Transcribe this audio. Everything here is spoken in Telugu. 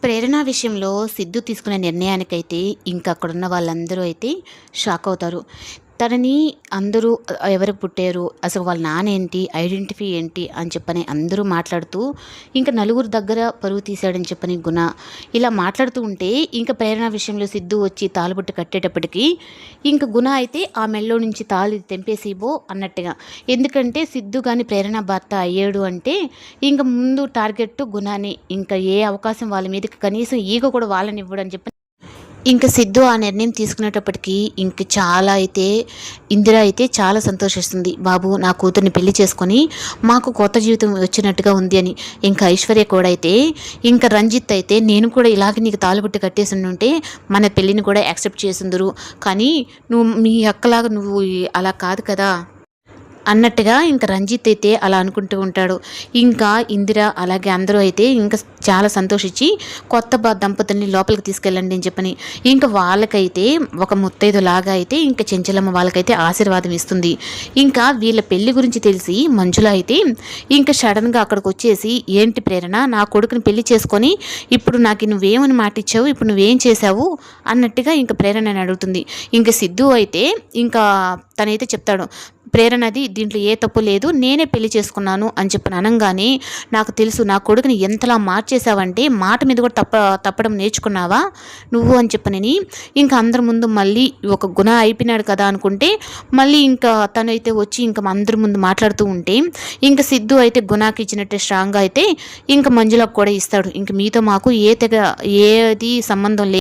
ప్రేరణ విషయంలో సిద్ధు తీసుకునే నిర్ణయానికైతే ఇంకా అక్కడున్న వాళ్ళందరూ అయితే షాక్ అవుతారు. తనని అందరూ ఎవరు పుట్టారు? అసలు వాళ్ళ నాన్న ఏంటి? ఐడెంటిఫై ఏంటి? అని చెప్పని అందరూ మాట్లాడుతూ ఇంక నలుగురు దగ్గర పరువు తీశాడని చెప్పని గుణ ఇలా మాట్లాడుతూ ఉంటే ఇంక ప్రేరణ విషయంలో సిద్ధు వచ్చి తాళుబొట్టు కట్టేటప్పటికి ఇంక గుణ అయితే ఆ మెడలో నుంచి తాళి తెంపేసిబో అన్నట్టుగా. ఎందుకంటే సిద్ధు గాని ప్రేరణ భర్త అయ్యాడు అంటే ఇంక ముందు టార్గెట్ గుణానే. ఇంకా ఏ అవకాశం వాళ్ళ మీదకి కనీసం ఈగ కూడా వాళ్ళనివ్వడు అని చెప్పి ఇంక సిద్ధు ఆ నిర్ణయం తీసుకునేటప్పటికి ఇంక చాలా అయితే ఇందిర అయితే చాలా సంతోషిస్తుంది. బాబు నా కూతుర్ని పెళ్లి చేసుకొని మాకు కొత్త జీవితం వచ్చినట్టుగా ఉంది అని. ఇంకా ఐశ్వర్య కూడా అయితే ఇంకా రంజిత్ అయితే నేను కూడా ఇలాగే నీకు తాళుబుట్టు కట్టేసి ఉంటే మన పెళ్ళిని కూడా యాక్సెప్ట్ చేసిందరు, కానీ నువ్వు మీ అక్కలాగా నువ్వు అలా కాదు కదా అన్నట్టుగా ఇంకా రంజిత్ అయితే అలా అనుకుంటూ ఉంటాడు. ఇంకా ఇందిర అలాగే అందరూ అయితే ఇంకా చాలా సంతోషించి కొత్త దంపతుల్ని లోపలికి తీసుకెళ్ళండి అని చెప్పని ఇంకా వాళ్ళకైతే ఒక ముత్తైదులాగా అయితే ఇంకా చెంచలమ్మ వాళ్ళకైతే ఆశీర్వాదం ఇస్తుంది. ఇంకా వీళ్ళ పెళ్లి గురించి తెలిసి మంజుల అయితే ఇంకా సడన్గా అక్కడికి వచ్చేసి ఏంటి ప్రేరణ, నా కొడుకుని పెళ్లి చేసుకొని ఇప్పుడు నాకు నువ్వేమని మాట ఇచ్చావు, ఇప్పుడు నువ్వేం చేశావు అన్నట్టుగా ఇంకా ప్రేరణని అడుగుతుంది. ఇంకా సిద్ధు అయితే ఇంకా తనైతే చెప్తాడు, ప్రేరణది దీంట్లో ఏ తప్పు లేదు, నేనే పెళ్లి చేసుకున్నాను అని చెప్పని అనగానే నాకు తెలుసు నా కొడుకుని ఎంతలా మార్చేసావంటే మాట మీద కూడా తప్పడం నేర్చుకున్నావా నువ్వు అని చెప్పనని ఇంకా అందరి ముందు మళ్ళీ ఒక గుణ అయిపోయినాడు కదా అనుకుంటే మళ్ళీ ఇంకా తనైతే వచ్చి ఇంకా అందరి ముందు మాట్లాడుతూ ఉంటే ఇంకా సిద్ధు అయితే గుణాకి ఇచ్చినట్టే స్ట్రాంగ్గా అయితే ఇంకా మంజులకు కూడా ఇస్తాడు. ఇంక మీతో మాకు ఏది సంబంధం లేదు.